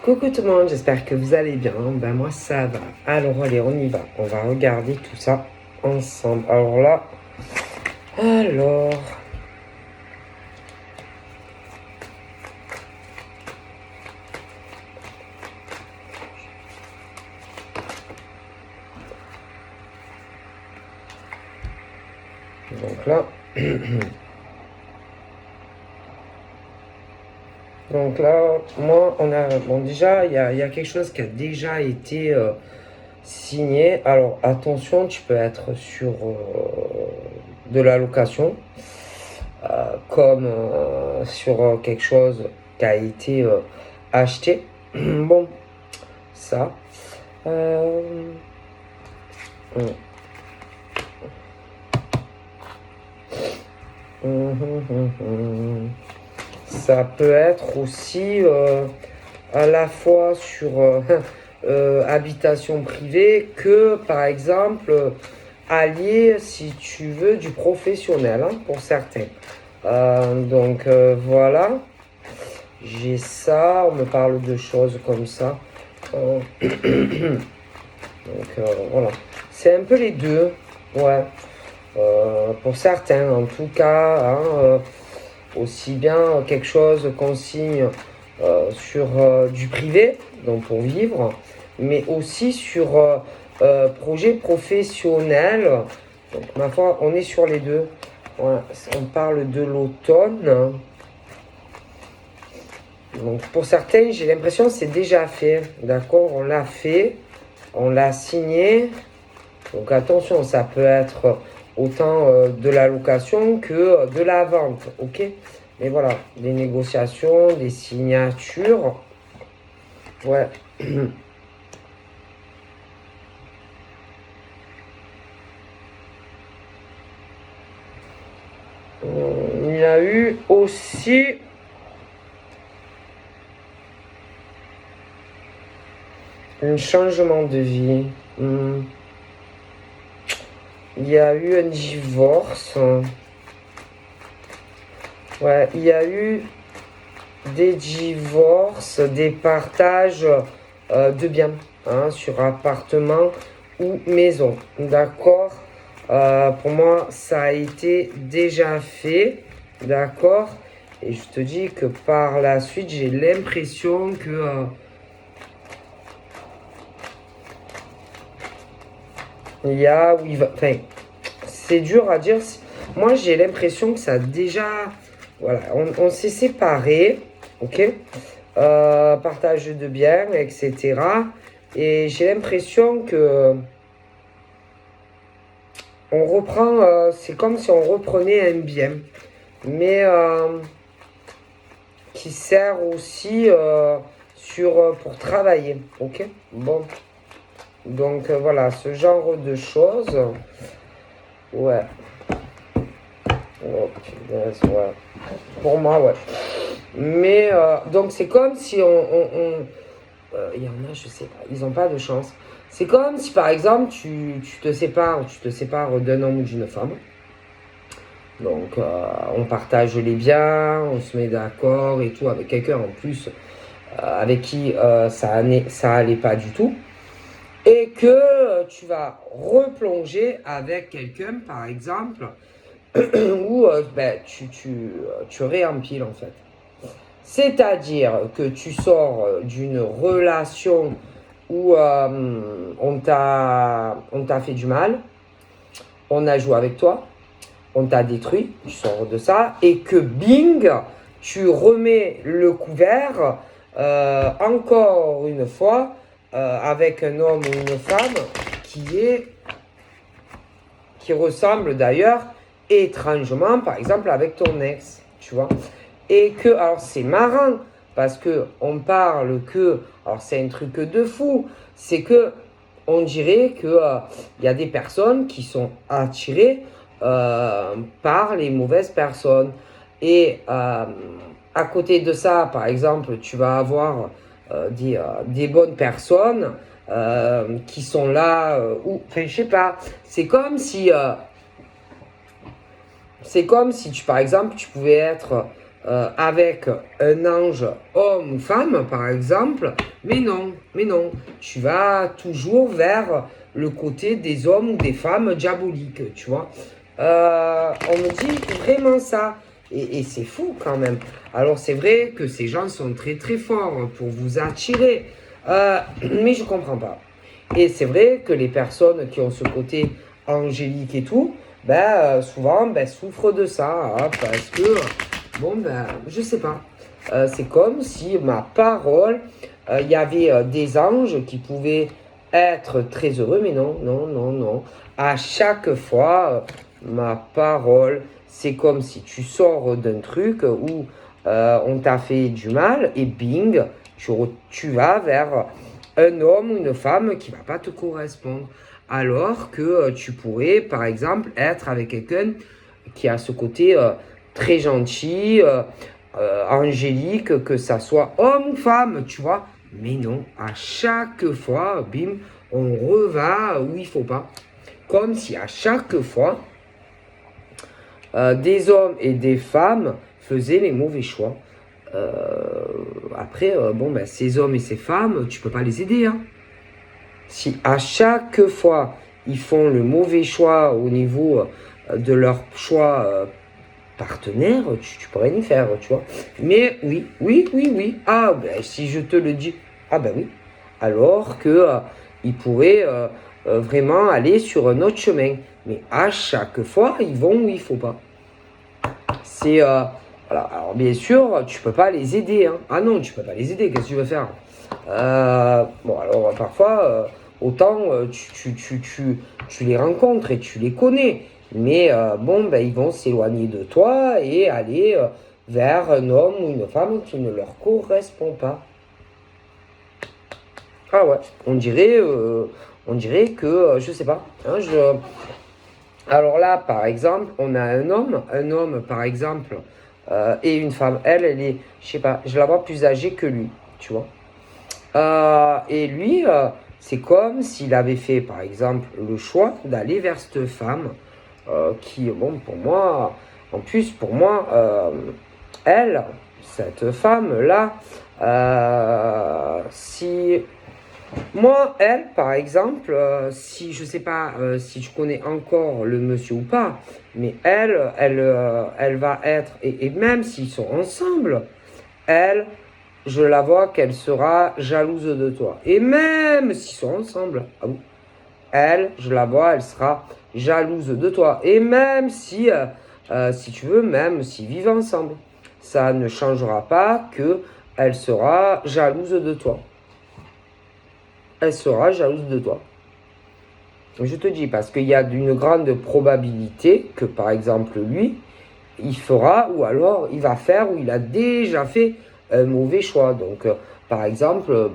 Coucou tout le monde, j'espère que vous allez bien. Ben moi ça va. Alors allez, on y va. On va regarder tout ça ensemble. Alors là, alors. Donc là. Donc là, moi, on a. Bon, déjà, il y a quelque chose qui a déjà été signé. Alors attention, tu peux être sur de la location, comme sur quelque chose qui a été acheté. Bon, ça. Euh, Ça peut être aussi à la fois sur habitation privée que par exemple allié si tu veux du professionnel hein, pour certains. Donc voilà, j'ai ça, on me parle de choses comme ça. Donc voilà, c'est un peu les deux, ouais. Pour certains en tout cas, hein, aussi bien quelque chose qu'on signe sur du privé, donc pour vivre, mais aussi sur projet professionnel. Donc ma foi, on est sur les deux. Voilà, on parle de l'automne. Donc pour certains, j'ai l'impression que c'est déjà fait. D'accord, on l'a fait, on l'a signé. Donc attention, ça peut être autant de la location que de la vente, ok? Mais voilà, des négociations, des signatures, ouais. Il y a eu aussi un changement de vie. Il y a eu un divorce. Ouais, il y a eu des divorces, des partages de biens hein, sur appartement ou maison. D'accord. Pour moi, ça a été déjà fait. D'accord. Et je te dis que par la suite, j'ai l'impression que il y a où il va. Enfin, c'est dur à dire. Moi, j'ai l'impression que ça a déjà. Voilà, on s'est séparés. Ok. Partage de biens, etc. Et j'ai l'impression que on reprend, c'est comme si on reprenait un bien, mais qui sert aussi pour travailler. Ok. Bon, donc voilà, ce genre de choses. Ouais. Oh, punaise, ouais. Pour moi, ouais. Mais donc c'est comme si il y en a, je sais pas, ils n'ont pas de chance. C'est comme si par exemple tu te sépares d'un homme ou d'une femme. Donc on partage les biens, on se met d'accord et tout avec quelqu'un en plus avec qui ça allait pas du tout. Et que tu vas replonger avec quelqu'un par exemple où ben, tu réempiles en fait. C'est-à-dire que tu sors d'une relation où on t'a fait du mal, on a joué avec toi, on t'a détruit, tu sors de ça, et que bing, tu remets le couvert encore une fois avec un homme ou une femme qui ressemble d'ailleurs étrangement, par exemple, avec ton ex, tu vois. Et que, alors c'est marrant, parce que on parle que, alors c'est un truc de fou, c'est que on dirait que y a des personnes qui sont attirées par les mauvaises personnes. Et à côté de ça, par exemple, tu vas avoir des bonnes personnes qui sont là, ou, enfin, je sais pas, c'est comme si tu, par exemple, tu pouvais être avec un ange homme ou femme, par exemple, mais non, tu vas toujours vers le côté des hommes ou des femmes diaboliques, tu vois. On me dit vraiment ça, et c'est fou quand même. Alors c'est vrai que ces gens sont très très forts pour vous attirer, mais je comprends pas. Et c'est vrai que les personnes qui ont ce côté angélique et tout, souvent souffrent de ça, hein, parce que, bon, je sais pas. C'est comme si ma parole, il y avait des anges qui pouvaient être très heureux, mais non. À chaque fois, ma parole, c'est comme si tu sors d'un truc où on t'a fait du mal et bing, tu vas vers un homme ou une femme qui va pas te correspondre. Alors que tu pourrais, par exemple, être avec quelqu'un qui a ce côté très gentil, angélique, que ça soit homme ou femme, tu vois. Mais non, à chaque fois, bim, on reva où il faut pas. Comme si à chaque fois, des hommes et des femmes faisaient les mauvais choix. Après, ces hommes et ces femmes, tu peux pas les aider, hein. Si à chaque fois, ils font le mauvais choix au niveau de leur choix partenaire, tu peux rien y faire, tu vois. Mais oui. Ah, si je te le dis, ah ben oui. Alors que ils pourraient vraiment aller sur un autre chemin. Mais à chaque fois, ils vont où il faut pas. C'est voilà. Alors bien sûr, tu peux pas les aider, hein. Ah non, tu peux pas les aider. Qu'est-ce que tu veux faire? Bon, alors parfois, autant tu les rencontres et tu les connais. Mais ils vont s'éloigner de toi et aller vers un homme ou une femme qui ne leur correspond pas. Ah ouais, on dirait que, je sais pas. Hein, Alors là, par exemple, on a un homme par exemple, et une femme. Elle est, je sais pas, je la vois plus âgée que lui, tu vois. Et lui, c'est comme s'il avait fait, par exemple, le choix d'aller vers cette femme qui, bon, pour moi, en plus, pour moi, elle, cette femme-là, si moi, elle, par exemple, si je sais pas si je connais encore le monsieur ou pas, mais elle va être, et même s'ils sont ensemble, elle, je la vois qu'elle sera jalouse de toi. Et même s'ils sont ensemble, ah oui, elle, je la vois, elle sera jalouse de toi. Et même si tu veux, même s'ils vivent ensemble, ça ne changera pas que elle sera jalouse de toi. Elle sera jalouse de toi. Je te dis, parce qu'il y a une grande probabilité que, par exemple, lui, il fera, ou alors il va faire, ou il a déjà fait un mauvais choix. Donc, par exemple,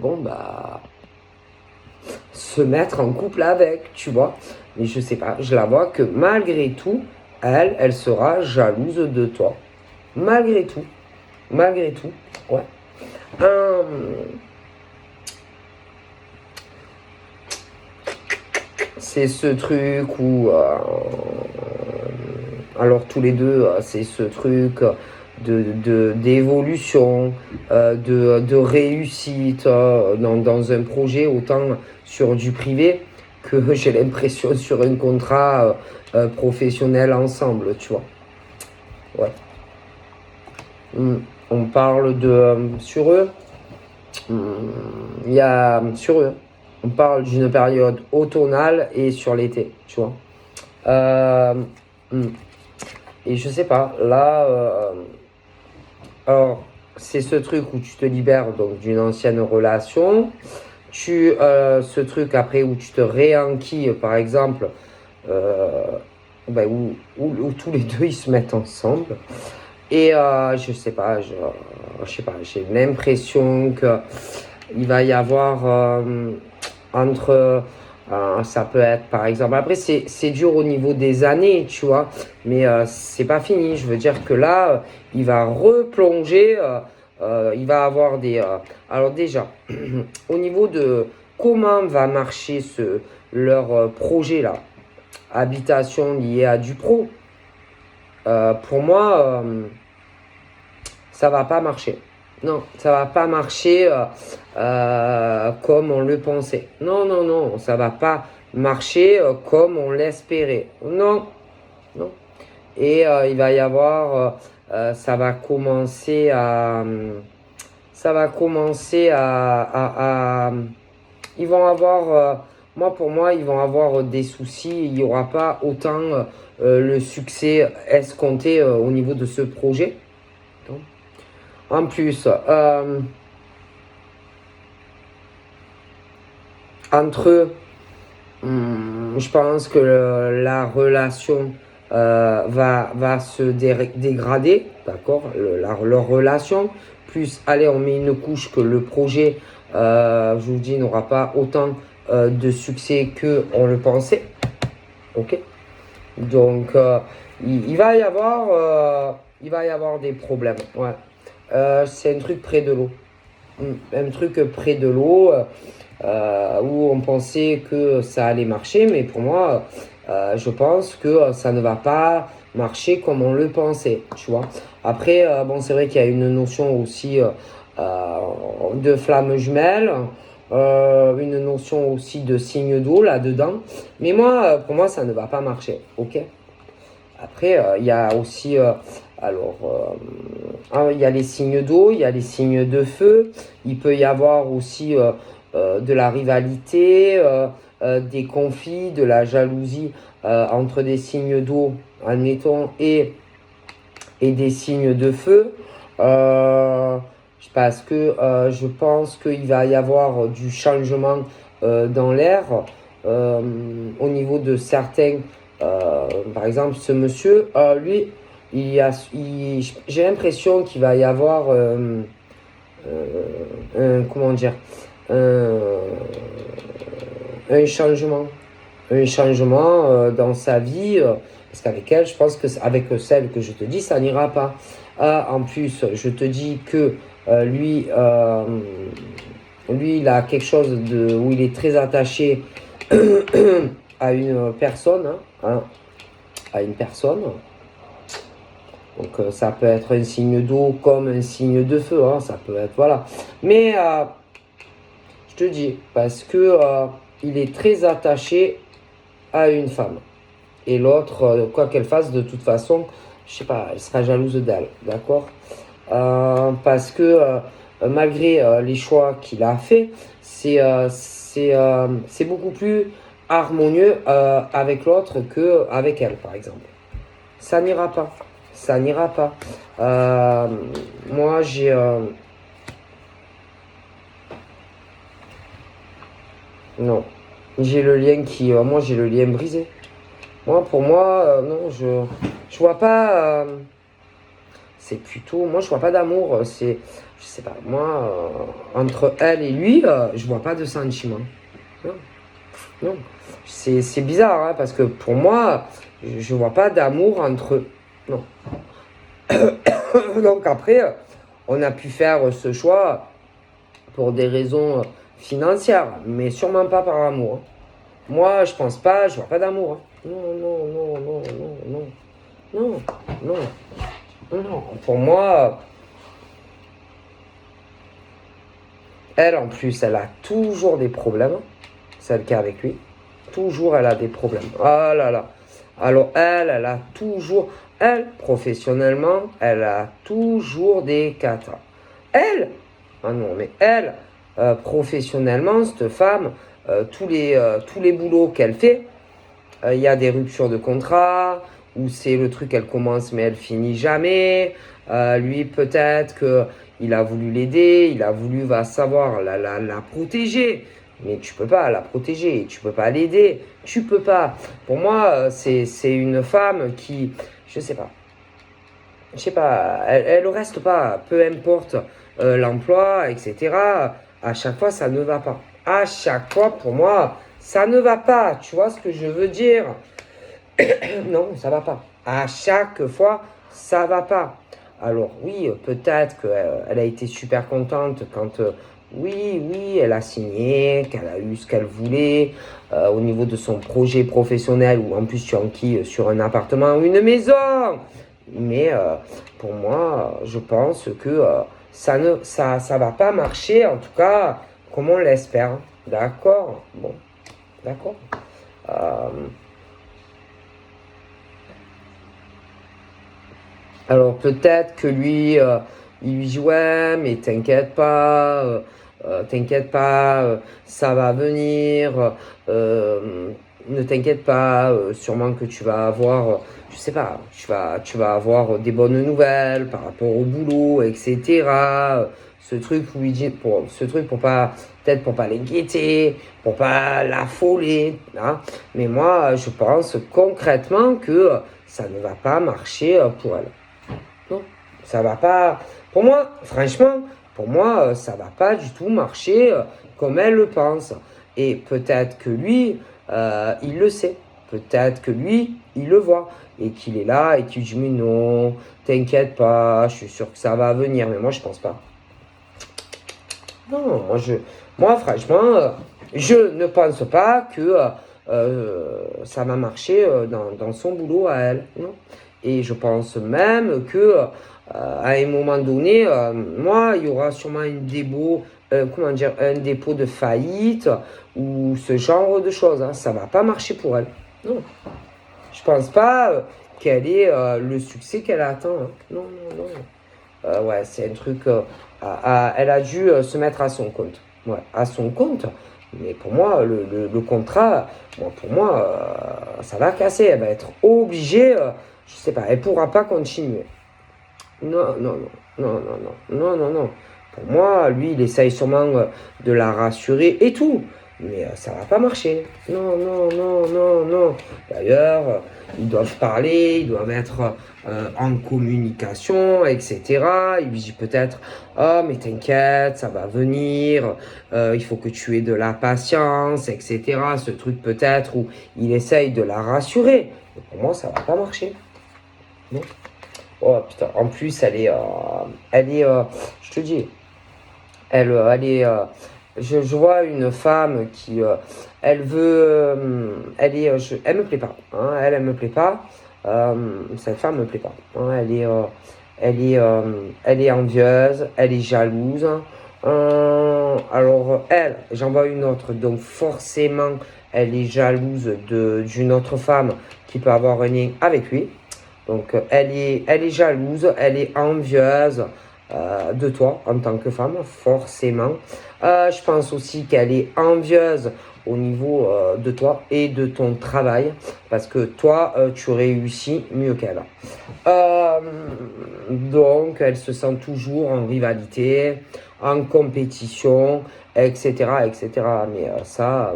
se mettre en couple avec, tu vois. Mais je sais pas, je la vois que malgré tout, elle sera jalouse de toi. Malgré tout, ouais. C'est ce truc où, alors tous les deux, c'est ce truc d'évolution, de réussite dans un projet, autant sur du privé que j'ai l'impression sur un contrat professionnel ensemble, tu vois. Ouais. On parle sur eux, il y a sur eux. On parle d'une période automnale et sur l'été, tu vois. Et je sais pas, là, alors, c'est ce truc où tu te libères donc d'une ancienne relation. Ce truc après où tu te réenquilles, par exemple, où tous les deux ils se mettent ensemble. Et je sais pas, j'ai l'impression que il va y avoir entre ça peut être par exemple, après c'est dur au niveau des années, tu vois, mais c'est pas fini. Je veux dire que là il va replonger, il va avoir des alors déjà au niveau de comment va marcher leur projet là, habitation liée à du pro. Pour moi, ça va pas marcher. Non, ça va pas marcher comme on le pensait. Non, non, non, ça va pas marcher comme on l'espérait. Non, non. Et il va y avoir, ça va commencer à, ils vont avoir, moi pour moi, ils vont avoir des soucis. Il n'y aura pas autant le succès escompté au niveau de ce projet. Donc, en plus, entre eux, je pense que la relation va se dégrader, d'accord, leur relation. Plus, allez, on met une couche que le projet, je vous dis, n'aura pas autant de succès qu'on le pensait. Ok. Donc, il va y avoir des problèmes. Ouais. C'est un truc près de l'eau. Un truc près de l'eau où on pensait que ça allait marcher, mais pour moi, je pense que ça ne va pas marcher comme on le pensait, tu vois. Après, bon, c'est vrai qu'il y a une notion aussi de flamme jumelle, une notion aussi de signe d'eau là-dedans, mais moi, pour moi, ça ne va pas marcher, ok? Après, il y a aussi, il y a les signes d'eau, il y a les signes de feu, il peut y avoir aussi de la rivalité, des conflits, de la jalousie entre des signes d'eau, admettons, et des signes de feu. Parce que je pense qu'il va y avoir du changement dans l'air au niveau de certains. Par exemple, ce monsieur, lui, j'ai l'impression qu'il va y avoir comment dire, un, un changement, dans sa vie, parce qu'avec elle, je pense que avec celle que je te dis, ça n'ira pas. En plus, je te dis que lui, il a quelque chose où il est très attaché à une personne, à une personne. Donc ça peut être un signe d'eau comme un signe de feu, ça peut être, voilà. Mais je te dis, parce que il est très attaché à une femme. Et l'autre, quoi qu'elle fasse, de toute façon, je sais pas, elle sera jalouse d'elle, d'accord? Parce que malgré les choix qu'il a fait, c'est beaucoup plus harmonieux avec l'autre qu'avec elle, par exemple. Ça n'ira pas. Ça n'ira pas. Moi, non. J'ai le lien moi, j'ai le lien brisé. Moi, pour moi, non, je vois pas. C'est plutôt. Moi, je vois pas d'amour. Je sais pas. Moi, entre elle et lui, je vois pas de sentiment. Non. Non. C'est bizarre, parce que pour moi, je vois pas d'amour entre eux. Non. Donc après, on a pu faire ce choix pour des raisons financières, mais sûrement pas par amour. Moi, je pense pas, je vois pas d'amour. Non, non, non, non, non, non, non, non, non. Pour moi, elle en plus, elle a toujours des problèmes. C'est le cas avec lui. Toujours, elle a des problèmes. Ah là là. Alors elle a toujours, professionnellement, elle a toujours des catas. Elle, ah non, mais elle, professionnellement, cette femme, tous les boulots qu'elle fait, il y a des ruptures de contrat, ou c'est le truc, elle commence mais elle finit jamais. Lui, peut-être qu'il a voulu l'aider, il a voulu, va savoir, la protéger. Mais tu peux pas la protéger, tu peux pas l'aider, tu peux pas. Pour moi, c'est une femme qui, je sais pas, elle reste pas, peu importe l'emploi, etc. À chaque fois, ça ne va pas. À chaque fois, pour moi, ça ne va pas. Tu vois ce que je veux dire? Non, ça va pas. À chaque fois, ça va pas. Alors oui, peut-être qu'elle a été super contente quand, oui, elle a signé, qu'elle a eu ce qu'elle voulait au niveau de son projet professionnel, ou en plus tu enquilles sur un appartement ou une maison. Mais pour moi, je pense que ça va pas marcher, en tout cas, comme on l'espère. D'accord? Bon, d'accord. Euh, alors peut-être que lui, il lui dit ouais, mais t'inquiète pas, ça va venir, ne t'inquiète pas, sûrement que tu vas avoir, je sais pas, tu vas avoir des bonnes nouvelles par rapport au boulot, etc. Ce truc où il dit, ce truc pour pas, peut-être pour pas l'inquiéter, pour pas l'affoler, hein. Mais moi, je pense concrètement que ça ne va pas marcher pour elle. Non, ça va pas. Pour moi, franchement, pour moi, ça va pas du tout marcher comme elle le pense. Et peut-être que lui, il le sait. Peut-être que lui, il le voit. Et qu'il est là et qu'il dit mais non, t'inquiète pas, je suis sûr que ça va venir. Mais moi, je pense pas. Non, moi franchement, je ne pense pas que ça va marcher dans son boulot à elle. Non. Et je pense même que à un moment donné, moi, il y aura sûrement comment dire, un dépôt de faillite ou ce genre de choses. Hein. Ça va pas marcher pour elle. Non. Je pense pas qu'elle ait le succès qu'elle attend. Hein. Non, non, non. Ouais, c'est un truc. Elle a dû se mettre à son compte. Ouais, à son compte. Mais pour moi, le contrat, bon, pour moi, ça va casser. Elle va être obligée. Je sais pas, elle pourra pas continuer. Non, non, non, non, non, non, non, non, non. Pour moi, lui, il essaye sûrement de la rassurer et tout. Mais ça va pas marcher. Non, non, non, non, non. D'ailleurs, ils doivent parler, ils doivent être en communication, etc. Il lui dit peut-être, oh, mais t'inquiète, ça va venir, il faut que tu aies de la patience, etc. Ce truc peut-être où il essaye de la rassurer. Mais pour moi, ça va pas marcher. Non. Oh putain, en plus, je te dis, elle est, je vois une femme qui, elle veut, elle me plaît pas, hein, elle me plaît pas, cette femme me plaît pas, hein, elle est envieuse, elle est jalouse, alors elle, j'en vois une autre, donc forcément, elle est jalouse d'une autre femme qui peut avoir un lien avec lui. Donc, elle est jalouse, elle est envieuse de toi en tant que femme, forcément. Je pense aussi qu'elle est envieuse au niveau de toi et de ton travail, parce que toi, tu réussis mieux qu'elle. Euh, donc, elle se sent toujours en rivalité, en compétition, etc., etc. Mais ça,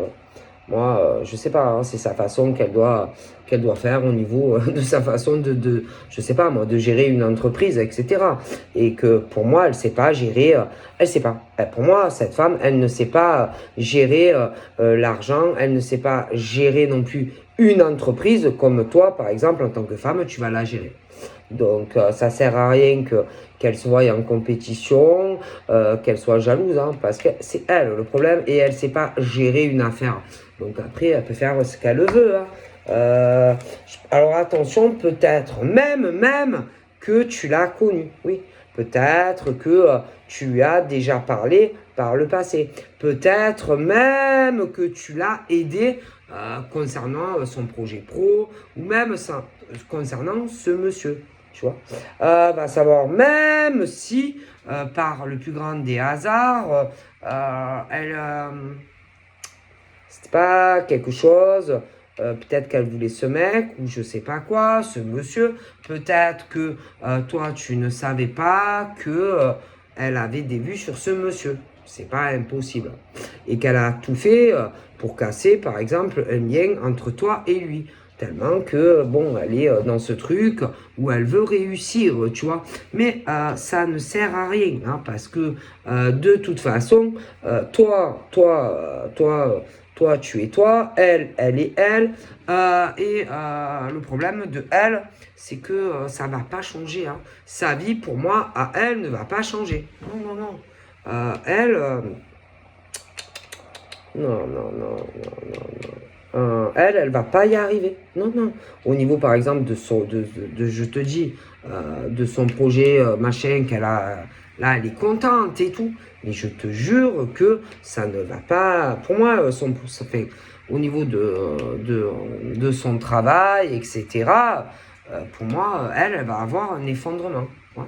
moi, je sais pas, hein, c'est sa façon qu'elle doit faire au niveau de sa façon je sais pas moi, de gérer une entreprise, etc. Et que pour moi, elle sait pas gérer, elle sait pas. Pour moi, cette femme, elle ne sait pas gérer l'argent, elle ne sait pas gérer non plus une entreprise comme toi, par exemple, en tant que femme, tu vas la gérer. Donc, ça sert à rien qu'elle soit en compétition, qu'elle soit jalouse, hein, parce que c'est elle le problème et elle sait pas gérer une affaire. Donc après, elle peut faire ce qu'elle veut. Hein. Alors attention, peut-être même que tu l'as connue. Oui, peut-être que tu as déjà parlé par le passé. Peut-être même que tu l'as aidé concernant son projet pro ou même concernant ce monsieur. Tu vois, va savoir même si par le plus grand des hasards, elle c'était pas quelque chose. Peut-être qu'elle voulait ce mec ou je sais pas quoi, ce monsieur. Peut-être que toi tu ne savais pas que elle avait des vues sur ce monsieur. C'est pas impossible. Et qu'elle a tout fait pour casser, par exemple, un lien entre toi et lui. Tellement que, bon, elle est dans ce truc où elle veut réussir, tu vois. Mais ça ne sert à rien, hein, parce que de toute façon, toi, tu es toi, elle est elle. Et le problème de elle, c'est que ça ne va pas changer. Hein. Sa vie, pour moi, à elle, ne va pas changer. Non, non, non. Elle, non, non, non, non, non, non. elle va pas y arriver. Non, non. Au niveau, par exemple, je te dis, de son projet, machin, qu'elle a, là, elle est contente et tout. Mais je te jure que ça ne va pas. Pour moi, ça fait, au niveau de son travail, etc., pour moi, elle va avoir un effondrement. Ouais.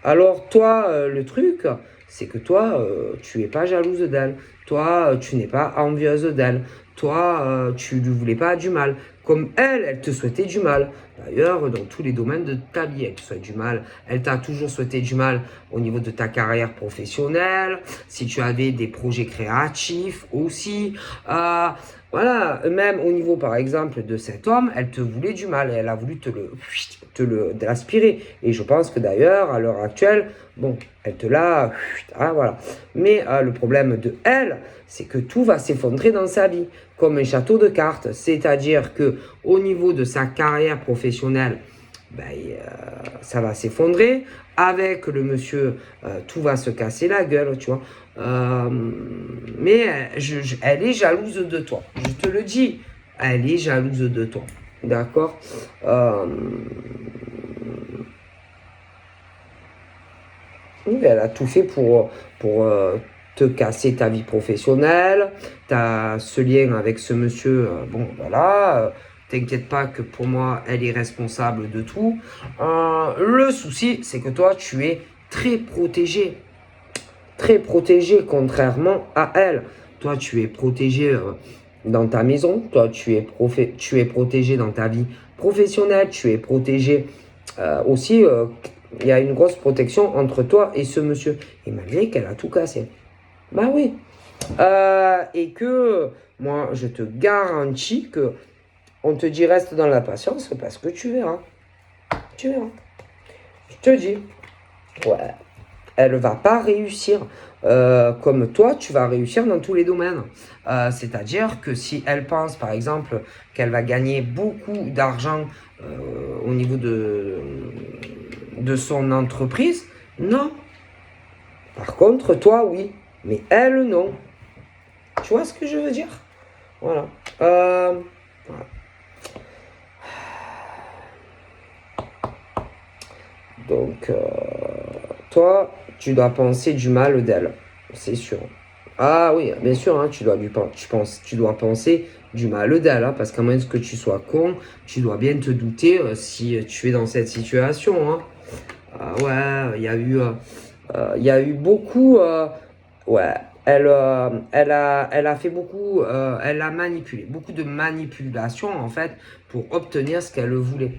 Alors, toi, le truc, c'est que toi, tu n'es pas jalouse d'elle. Toi, tu n'es pas envieuse d'elle. Toi, tu ne lui voulais pas du mal. Comme elle, elle te souhaitait du mal. D'ailleurs, dans tous les domaines de ta vie, elle te souhaite du mal. Elle t'a toujours souhaité du mal au niveau de ta carrière professionnelle. Si tu avais des projets créatifs aussi. Voilà, même au niveau, par exemple, de cet homme, elle te voulait du mal. Et elle a voulu de l'aspirer. Et je pense que d'ailleurs, à l'heure actuelle, bon, elle te l'a, voilà. Mais le problème de elle, c'est que tout va s'effondrer dans sa vie, comme un château de cartes. C'est-à-dire que au niveau de sa carrière professionnelle, ben, ça va s'effondrer. Avec le monsieur, tout va se casser la gueule, tu vois. Mais elle est jalouse de toi. Je te le dis, elle est jalouse de toi. D'accord. Oui, elle a tout fait pour te casser ta vie professionnelle. Tu as ce lien avec ce monsieur. Bon, voilà. T'inquiète pas que pour moi, elle est responsable de tout. Le souci, c'est que toi, tu es très protégé. Très protégé, contrairement à elle. Toi, tu es protégé dans ta maison. Toi, tu es protégé dans ta vie professionnelle. Tu es protégé aussi. Il y a une grosse protection entre toi et ce monsieur. Et malgré qu'elle a tout cassé. Bah oui. Et que moi, je te garantis que on te dit reste dans la patience parce que tu verras. Tu verras. Je te dis. Ouais. Elle ne va pas réussir comme toi, tu vas réussir dans tous les domaines. C'est-à-dire que si elle pense, par exemple, qu'elle va gagner beaucoup d'argent au niveau de son entreprise, non. Par contre, toi, oui. Mais elle, non. Tu vois ce que je veux dire? Voilà. Voilà. Donc, toi, tu dois penser du mal d'elle. C'est sûr. Ah oui, bien sûr, hein, tu dois penser du mal d'elle, hein, parce qu'à moins que tu sois con, tu dois bien te douter si tu es dans cette situation. Hein. Ouais, il y a eu beaucoup. Ouais, elle a fait beaucoup. Elle a manipulé, beaucoup de manipulation en fait pour obtenir ce qu'elle voulait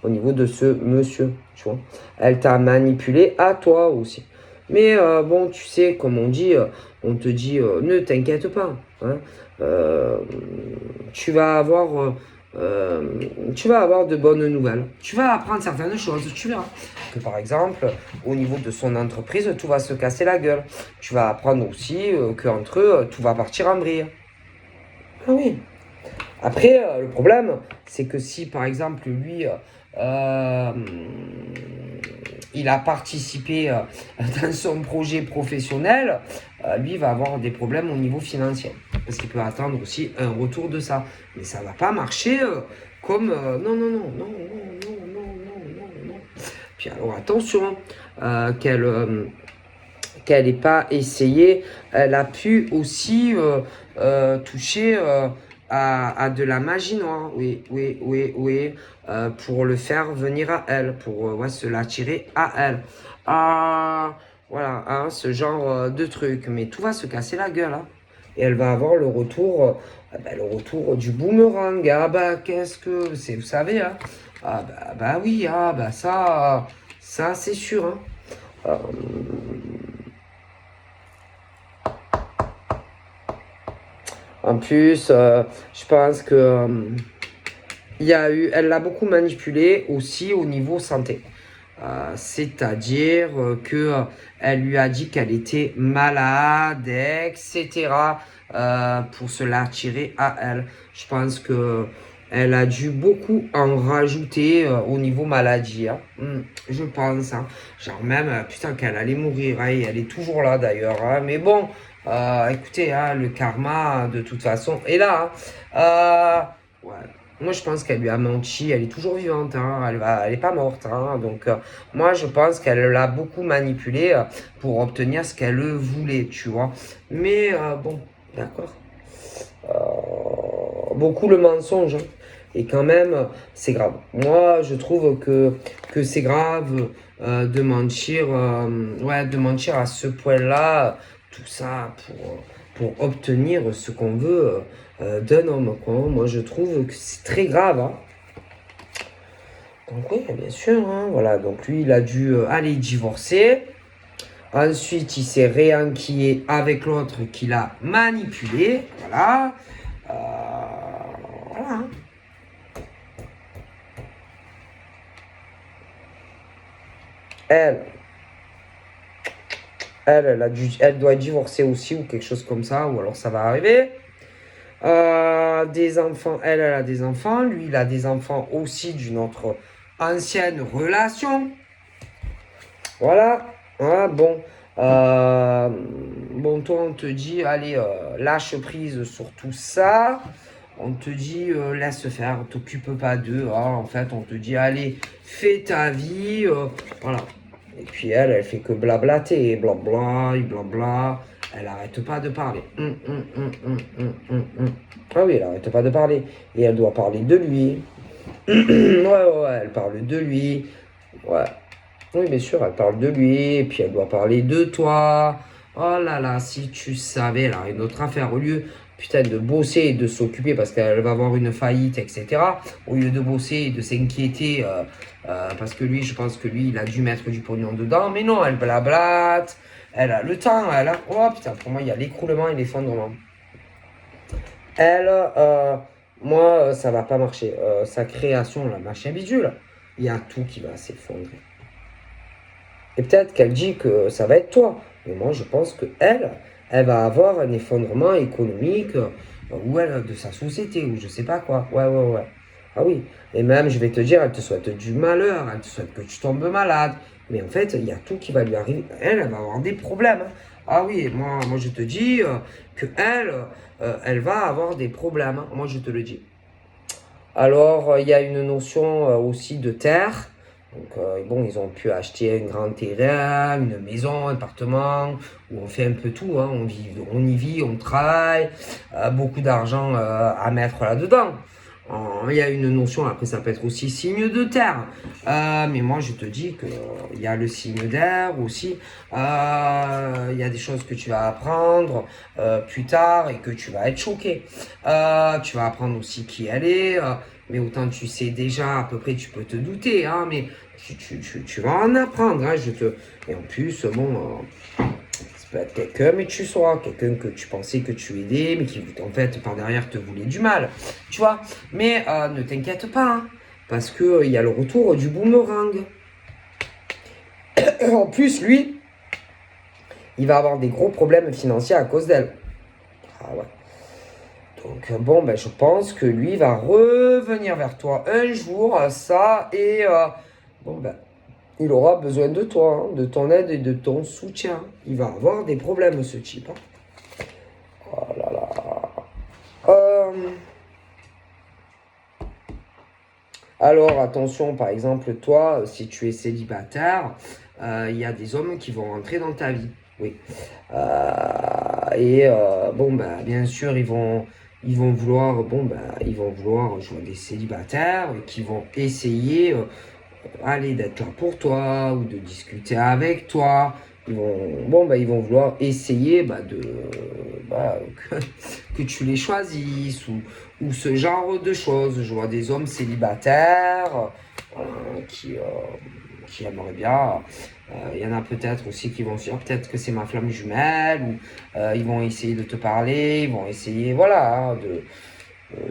au niveau de ce monsieur, tu vois. Elle t'a manipulé à toi aussi. Mais bon, tu sais, comme on te dit, ne t'inquiète pas. Hein. Euh, tu vas avoir, tu vas avoir de bonnes nouvelles. Tu vas apprendre certaines choses. Tu verras que par exemple, au niveau de son entreprise, tout va se casser la gueule. Tu vas apprendre aussi qu'entre eux, tout va partir en vrille. Ah oui. Après, le problème, c'est que si par exemple lui, il a participé dans son projet professionnel, lui va avoir des problèmes au niveau financier. Parce qu'il peut attendre aussi un retour de ça. Mais ça ne va pas marcher comme... non, non, non, non, non, non, non, non, non, non. Puis alors attention, qu'elle n'ait pas essayé, elle a pu aussi toucher à de la magie noire, oui, oui, oui, oui, pour le faire venir à elle, pour se l'attirer à elle. Voilà, hein, ce genre de truc. Mais tout va se casser la gueule. Hein. Et elle va avoir le retour du boomerang. Ah bah, qu'est-ce que c'est, vous savez, hein? Ah bah oui, ah bah ça c'est sûr. Hein. En plus, je pense que elle l'a beaucoup manipulé aussi au niveau santé. C'est-à-dire que elle lui a dit qu'elle était malade, etc. Pour se l'attirer à elle. Je pense que elle a dû beaucoup en rajouter au niveau maladie. Hein. Je pense. Hein. Genre même, putain, qu'elle allait mourir. Hein, et elle est toujours là d'ailleurs. Hein. Mais bon, Écoutez, hein, le karma, de toute façon, est là. Hein. Ouais. Moi, je pense qu'elle lui a menti. Elle est toujours vivante. Hein. Elle est pas morte. Hein. Donc, moi, je pense qu'elle l'a beaucoup manipulé pour obtenir ce qu'elle voulait, tu vois. Mais bon, d'accord. Beaucoup le mensonge. Hein. Et quand même, c'est grave. Moi, je trouve que c'est grave de mentir à ce point-là, tout ça pour obtenir ce qu'on veut d'un homme. Quoi. Moi, je trouve que c'est très grave. Hein. Donc oui, bien sûr. Hein, voilà. Donc lui, il a dû aller divorcer. Ensuite, il s'est réenquillé avec l'autre qu'il a manipulé. Voilà. Euh, voilà. Hein. Elle, elle doit divorcer aussi ou quelque chose comme ça, ou alors ça va arriver. Des enfants, elle a des enfants, lui, il a des enfants aussi d'une autre ancienne relation. Voilà. Voilà, bon. Bon, toi, on te dit, allez, lâche prise sur tout ça. On te dit, laisse faire, t'occupe pas d'eux. Hein. En fait, on te dit, allez, fais ta vie. Voilà. Et puis elle fait que blablater, blabla, et blabla. Elle arrête pas de parler. Ah oui, elle arrête pas de parler. Et elle doit parler de lui. Ouais, elle parle de lui. Ouais. Oui, bien sûr, elle parle de lui. Et puis elle doit parler de toi. Oh là là, si tu savais, elle a une autre affaire. Au lieu, putain, de bosser et de s'occuper parce qu'elle va avoir une faillite, etc. Au lieu de bosser et de s'inquiéter, parce que lui, je pense que lui, il a dû mettre du pognon dedans. Mais non, elle blablate. Elle a le temps, elle a... Oh putain, pour moi, il y a l'écroulement et l'effondrement. Elle, moi, ça va pas marcher. Sa création, la machin bidule, il y a tout qui va s'effondrer. Et peut-être qu'elle dit que ça va être toi. Mais moi, je pense que elle va avoir un effondrement économique ou elle de sa société ou je sais pas quoi. Ouais. Ah oui. Et même, je vais te dire, elle te souhaite du malheur, elle te souhaite que tu tombes malade. Mais en fait, il y a tout qui va lui arriver. Elle va avoir des problèmes. Hein. Ah oui, moi je te dis que elle va avoir des problèmes. Hein. Moi, je te le dis. Alors, il y a une notion aussi de terre. Donc, bon, ils ont pu acheter un grand terrain, une maison, un appartement, où on fait un peu tout. Hein. On y vit, on travaille, beaucoup d'argent à mettre là-dedans. Il y a une notion, après ça peut être aussi signe de terre. Mais moi je te dis qu'il y a le signe d'air aussi. Il y a des choses que tu vas apprendre plus tard et que tu vas être choqué. Tu vas apprendre aussi qui elle est. Mais autant tu sais déjà, à peu près tu peux te douter. Hein, mais tu vas en apprendre. Hein, Et en plus, bon... ça peut être quelqu'un, mais tu sauras, quelqu'un que tu pensais que tu aidais, mais qui en fait par derrière te voulait du mal, tu vois. Mais ne t'inquiète pas, hein, parce que il y a le retour du boomerang. En plus, lui, il va avoir des gros problèmes financiers à cause d'elle. Ah ouais. Donc bon, ben, je pense que lui va revenir vers toi un jour, ça, et bon ben, il aura besoin de toi, hein, de ton aide et de ton soutien. Il va avoir des problèmes, ce type. Hein. Oh là là. Alors, attention, par exemple, toi, si tu es célibataire, il y a des hommes qui vont rentrer dans ta vie. Oui. Bon, bah, bien sûr, ils vont vouloir, bon, bah, ils vont vouloir jouer des célibataires qui vont essayer aller d'être là pour toi ou de discuter avec toi. Ils vont vouloir essayer bah, que tu les choisisses ou ce genre de choses. Je vois des hommes célibataires qui aimeraient bien. Il y en a peut-être aussi qui vont se dire peut-être que c'est ma flamme jumelle ou ils vont essayer de te parler, ils vont essayer voilà, hein,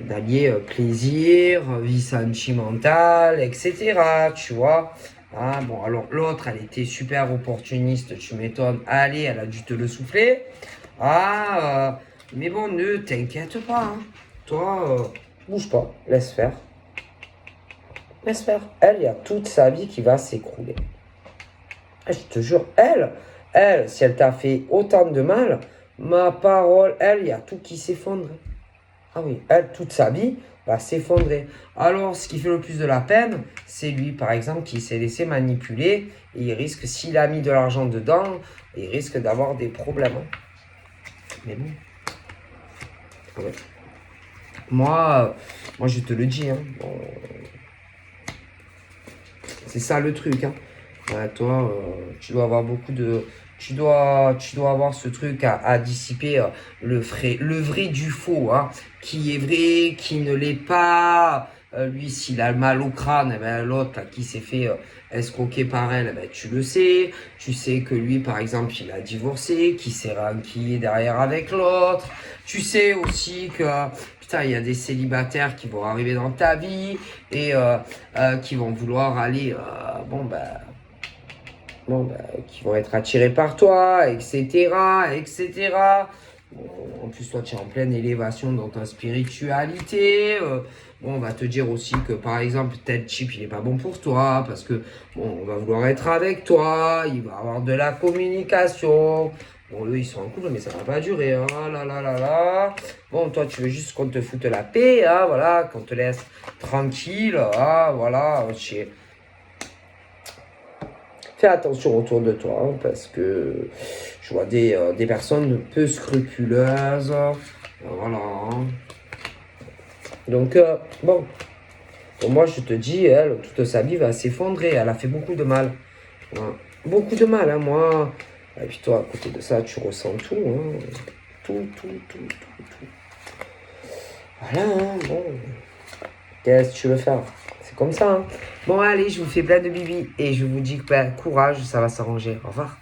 d'allier plaisir, vie sentimentale, etc. Tu vois. Ah, bon, alors l'autre, elle était super opportuniste, tu m'étonnes. Allez, elle a dû te le souffler. Mais bon, ne t'inquiète pas. Hein. Toi, bouge pas, laisse faire. Laisse faire. Elle, il y a toute sa vie qui va s'écrouler. Je te jure, elle, si elle t'a fait autant de mal, ma parole, elle, il y a tout qui s'effondre. Ah oui, elle, toute sa vie, va s'effondrer. Alors, ce qui fait le plus de la peine, c'est lui, par exemple, qui s'est laissé manipuler. Et il risque, s'il a mis de l'argent dedans, il risque d'avoir des problèmes. Hein. Mais bon. Ouais. Moi, je te le dis. Hein. Bon, c'est ça le truc. Hein. Ouais, toi, tu dois avoir beaucoup de... tu dois avoir ce truc à dissiper, le vrai du faux, hein, qui est vrai, qui ne l'est pas. Lui, s'il a le mal au crâne, eh ben, l'autre là, qui s'est fait escroquer par elle, eh ben, tu le sais. Tu sais que lui, par exemple, il a divorcé, qu'il s'est ranquillé derrière avec l'autre. Tu sais aussi que, putain, il y a des célibataires qui vont arriver dans ta vie et qui vont vouloir aller, qui vont être attirés par toi, etc., etc. Bon, en plus, toi, tu es en pleine élévation dans ta spiritualité. Bon, on va te dire aussi que, par exemple, tel type, il n'est pas bon pour toi, parce que, bon, on va vouloir être avec toi, il va avoir de la communication. Bon, eux, ils sont en couple, mais ça va pas durer. Hein. Ah là là là là. Bon, toi, tu veux juste qu'on te foute la paix, hein, voilà, qu'on te laisse tranquille, ah, voilà, fais attention autour de toi, hein, parce que je vois des personnes peu scrupuleuses. Voilà. Hein. Donc, bon, pour moi, je te dis, elle, toute sa vie va s'effondrer. Elle a fait beaucoup de mal. Hein. Beaucoup de mal, hein, moi. Et puis toi, à côté de ça, tu ressens tout. Hein. Tout, tout, tout, tout, tout. Voilà, hein, bon. Qu'est-ce que tu veux faire? C'est comme ça. Hein. Bon, allez, je vous fais plein de bibi et je vous dis que courage, ça va s'arranger. Au revoir.